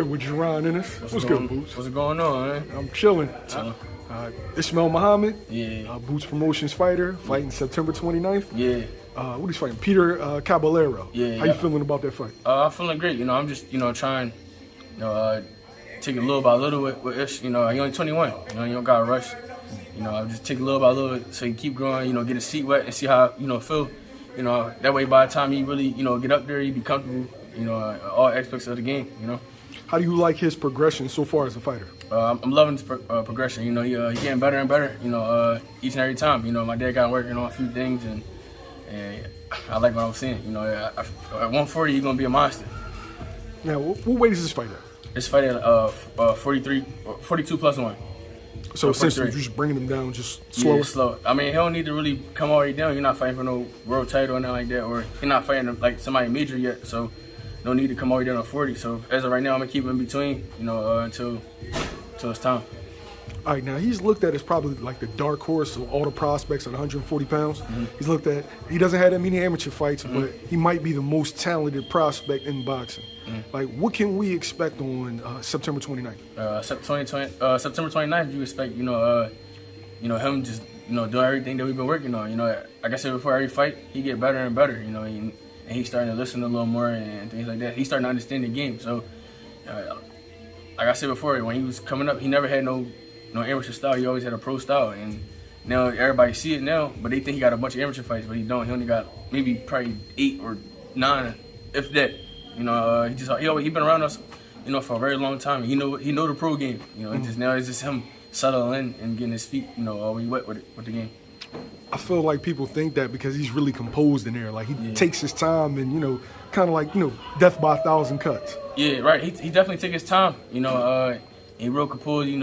With Jaron Ennis. What's good, Boots? What's going on, man? I'm chilling. Ismail Muhammad, Yeah. Boots Promotions fighter, fighting September 29th. Yeah. What he's fighting? Peter Caballero. Yeah. How you feeling about that fight? I'm feeling great. You know, I'm just, trying, take it little by little with Ish. You know, you're only 21. You know, you don't gotta rush. You know, I just take it little by little so you keep growing. You know, get his feet wet and see how feel. You know, that way by the time he really get up there, he be comfortable. You know, all aspects of the game. You know. How do you like his progression so far as a fighter? I'm loving his progression. You know, he's getting better and better. You know, each and every time. You know, my dad got working on a few things, and I like what I'm seeing. You know, at 140, he's gonna be a monster. Now, what weight is this fight at? This fight at 42 plus 1. So essentially, you're just bringing him down, just slower? Yeah, slow. I mean, he don't need to really come all the way down. You're not fighting for no world title or nothing like that, or he's not fighting like somebody major yet. So no need to come all the way down to 40. So as of right now, I'm gonna keep him in between, until it's time. All right, now he's looked at as probably like the dark horse of all the prospects at 140 pounds. Mm-hmm. He's looked at, he doesn't have that many amateur fights, but he might be the most talented prospect in boxing. Like, what can we expect on September 29th? September 29th, you expect, him just, doing everything that we've been working on. You know, like I said before, every fight, he get better and better, and he's starting to listen a little more and things like that. He's starting to understand the game. So, like I said before, when he was coming up, he never had no amateur style. He always had a pro style, and now everybody see it now. But they think he got a bunch of amateur fights, but he don't. He only got maybe probably 8 or 9, if that. He been around us, for a very long time. He know the pro game. It's just him settling in and getting his feet, all the way wet with the game. I feel like people think that because he's really composed in there. Like, he takes his time and, kind of like, death by 1,000 cuts. Yeah, right. He definitely take his time. He real composed. He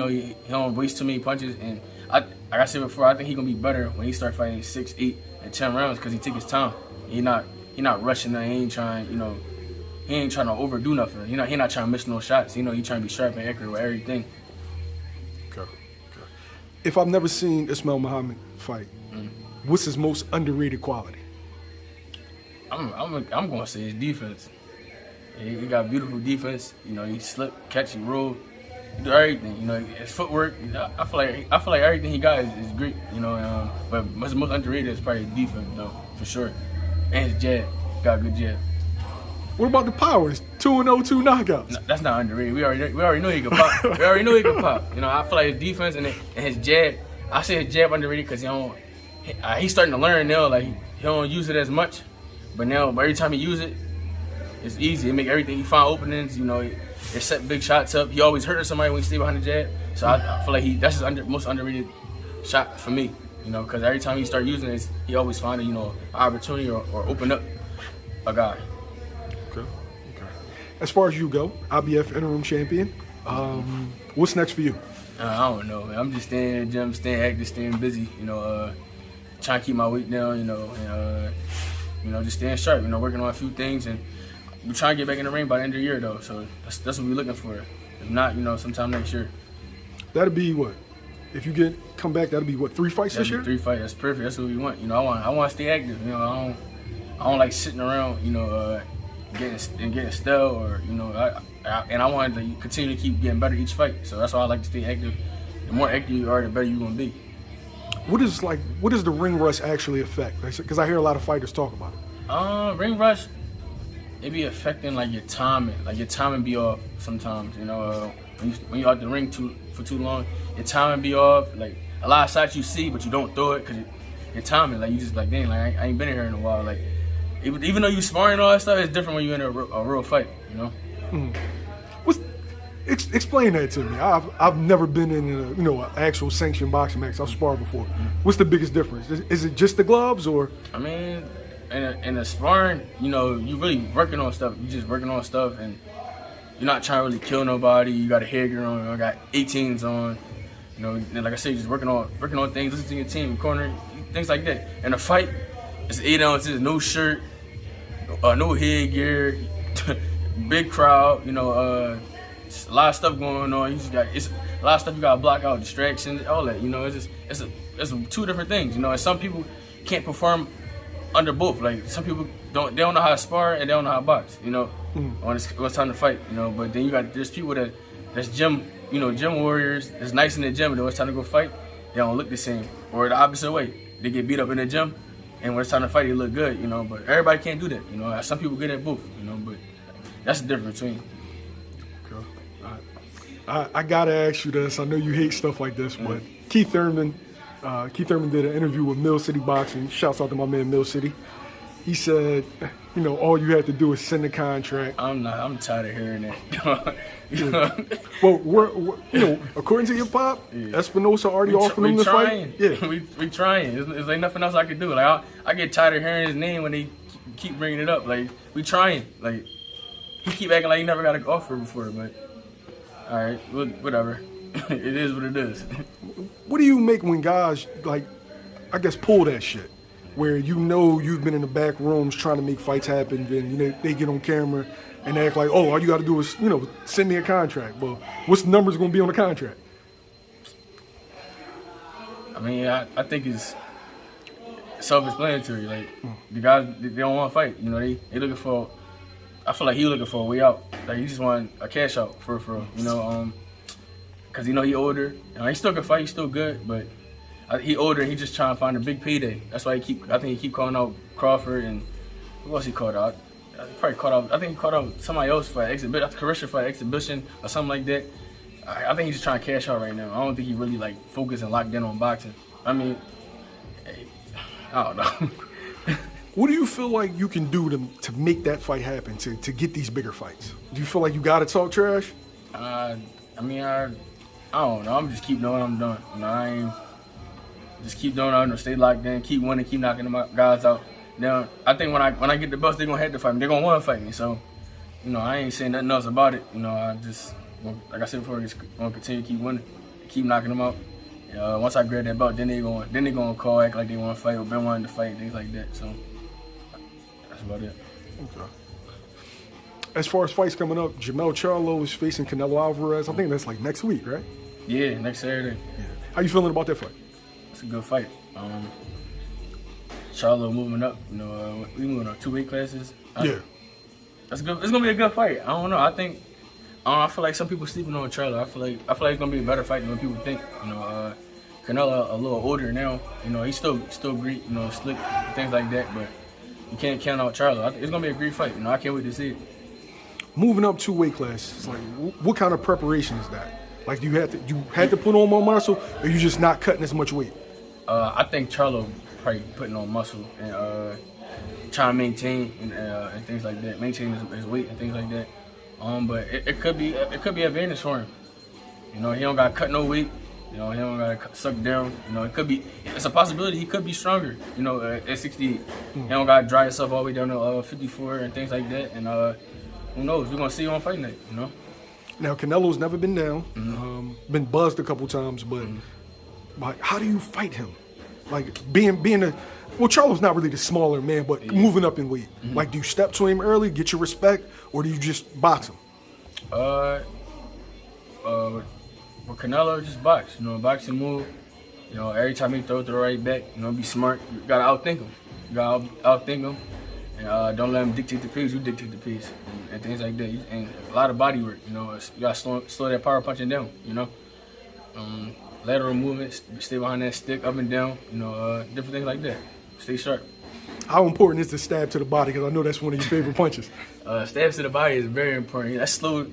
don't waste too many punches. And like I said before, I think he gonna be better when he start fighting 6, 8, and 10 rounds because he take his time. He not rushing. He ain't trying. He ain't trying to overdo nothing. He not trying to miss no shots. He trying to be sharp and accurate with everything. Okay. If I've never seen Ismail Muhammad fight, what's his most underrated quality? I'm gonna say his defense. He got beautiful defense. He slip, catch, and roll. He do everything. His footwork. I feel like everything he got is great. But his most underrated is probably his defense, though, for sure. And his jab. Got a good jab. What about the powers? 2-0, 2 knockouts. No, that's not underrated. We already know he can pop. We already know he can pop. I feel like his defense and his jab. I say his jab underrated because he's starting to learn now. Like, he don't use it as much, but every time he use it, it's easy. It make everything. He find openings. It set big shots up. He always hurting somebody when he stay behind the jab. So I feel like that's his most underrated shot for me. Because every time he start using it, he always find an opportunity or open up a guy. Okay. As far as you go, IBF interim champion. What's next for you? I don't know, man. I'm just staying in the gym, staying active, staying busy. Trying to keep my weight down. And just staying sharp. Working on a few things, and we're trying to get back in the ring by the end of the year, though. So that's what we're looking for. If not, sometime next year. That'll be what? If you come back, that'll be what? 3 fights this year? 3 fights. That's perfect. That's what we want. I want to stay active. I don't like sitting around. Getting stale or I wanted to continue to keep getting better each fight. So that's why I like to stay active. The more active you are, the better you're gonna be. What does the ring rush actually affect? Because I hear a lot of fighters talk about it. Ring rush, it be affecting like your timing. Like your timing be off sometimes. When you out the ring for too long, your timing be off. Like a lot of shots you see, but you don't throw it because your timing. Like you just like, dang, like I ain't been in here in a while. Like even though you sparring and all that stuff, it's different when you're in a real fight. Explain that to me. I've never been in an actual sanctioned boxing match. I've sparred before. What's the biggest difference? Is it just the gloves, or? I mean, in the sparring, you really working on stuff. You just working on stuff, and you're not trying to really kill nobody. You got a headgear on. I got 18s on. And like I said, you're just working on things. Listen to your team, corner, things like that. In a fight, it's 8 ounces, no shirt, no headgear, big crowd. A lot of stuff going on. It's a lot of stuff you gotta block out, distractions, all that. It's 2 different things. And some people can't perform under both. Like some people don't know how to spar and they don't know how to box. You know, when it's time to fight. You know, but then there's people that's gym warriors that's nice in the gym, and when it's time to go fight, they don't look the same. Or the opposite way, they get beat up in the gym, and when it's time to fight, they look good. You know, but everybody can't do that. You know, some people good at both. You know, but that's the difference between. I gotta ask you this. I know you hate stuff like this, but KeithThurman did an interview with Mill City Boxing. Shouts out to my man Mill City. He said, you know, all you had to do is send a contract. I'm tired of hearing that. Well, you know, according to your pop, Espinosa already offered him the fight. Yeah, we trying. It's like nothing else I can do. Like I get tired of hearing his name when they keep bringing it up. Like we trying. Like he keep acting like he never got an offer before, but. All right, whatever. It is what it is. What do you make when guys, like, I guess, pull that shit? Where you know you've been in the back rooms trying to make fights happen, then you know, they get on camera and they act like, oh, all you got to do is, you know, send me a contract. Well, what's the numbers going to be on the contract? I mean, I think it's self-explanatory. Like, the guys, they don't want to fight. You know, they looking for... I feel like he looking for a way out. Like he just want a cash out for you know, cause you know he older. You know, he still can fight. He's still good, but he older. And he just trying to find a big payday. That's why I think he keep calling out Crawford and who else he called out? I think he called out somebody else for exhibition, Carissa for exhibition or something like that. I think he's just trying to cash out right now. I don't think he really like focused and locked in on boxing. I mean, I don't know. What do you feel like you can do to make that fight happen, to get these bigger fights? Do you feel like you got to talk trash? I mean, I don't know. I'm just keep doing what I'm doing. You know, just keep doing it. Stay locked in, keep winning, keep knocking them guys out. Now, I think when I get the belts, they're gonna have to fight me. They're gonna want to fight me. So, you know, I ain't saying nothing else about it. You know, I just, like I said before, just gonna continue to keep winning, keep knocking them out. Once I grab that belt, then they gonna call, act like they want to fight or been wanting to fight, things like that. So. About it. Okay. As far as fights coming up, Jermell Charlo is facing Canelo Alvarez. I think that's like next week, right? Yeah, next Saturday. Yeah. How you feeling about that fight? It's a good fight. Charlo moving up. You know, we moving on 2 weight classes. Yeah. That's good. It's gonna be a good fight. I don't know. I feel like some people sleeping on Charlo. I feel like it's gonna be a better fight than what people think. You know, Canelo a little older now. You know, he's still great. You know, slick, things like that, but. You can't count out Charlo. It's gonna be a great fight. You know, I can't wait to see it. Moving up 2 weight classes, like what kind of preparation is that? Like, you had to put on more muscle, or you just not cutting as much weight? I think Charlo probably putting on muscle and trying to maintain and things like that, maintain his weight and things like that. But it could be advantage for him. You know, he don't got to cut no weight. You know, he don't got to suck down. You know, it's a possibility he could be stronger, you know, at 68. He don't got to dry himself all the way down to 54 and things like that. And who knows? We're going to see him on fight night, you know? Now, Canelo's never been down, been buzzed a couple times, but like, how do you fight him? Like, Charlo's not really the smaller man, but moving up in weight. Like, do you step to him early, get your respect, or do you just box him? With Canelo, just box. You know, box and move. You know, every time he throw the right back, you know, be smart. You gotta outthink him. You gotta outthink him. And don't let him dictate the pace. You dictate the pace and things like that. And a lot of body work. You know, you gotta slow that power punching down. You know, lateral movements, stay behind that stick, up and down. You know, different things like that. Stay sharp. How important is the stab to the body? Because I know that's one of your favorite punches. Stabs to the body is very important. That's slow.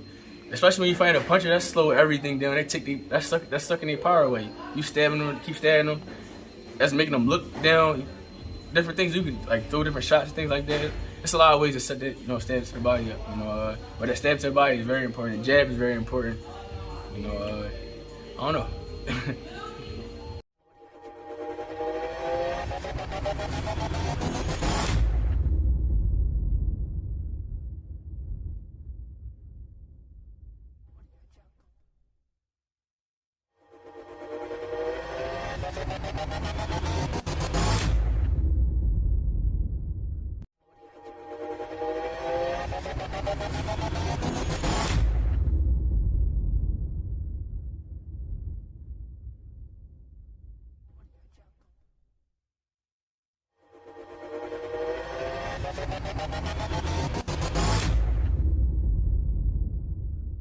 Especially when you find a puncher, that slow everything down. That's sucking their power away. You stabbing them, keep stabbing them. That's making them look down. Different things you can like throw different shots, things like that. It's a lot of ways to set that, you know, stab to the body up. You know, but that stab to the body is very important. Jab is very important. You know, I don't know.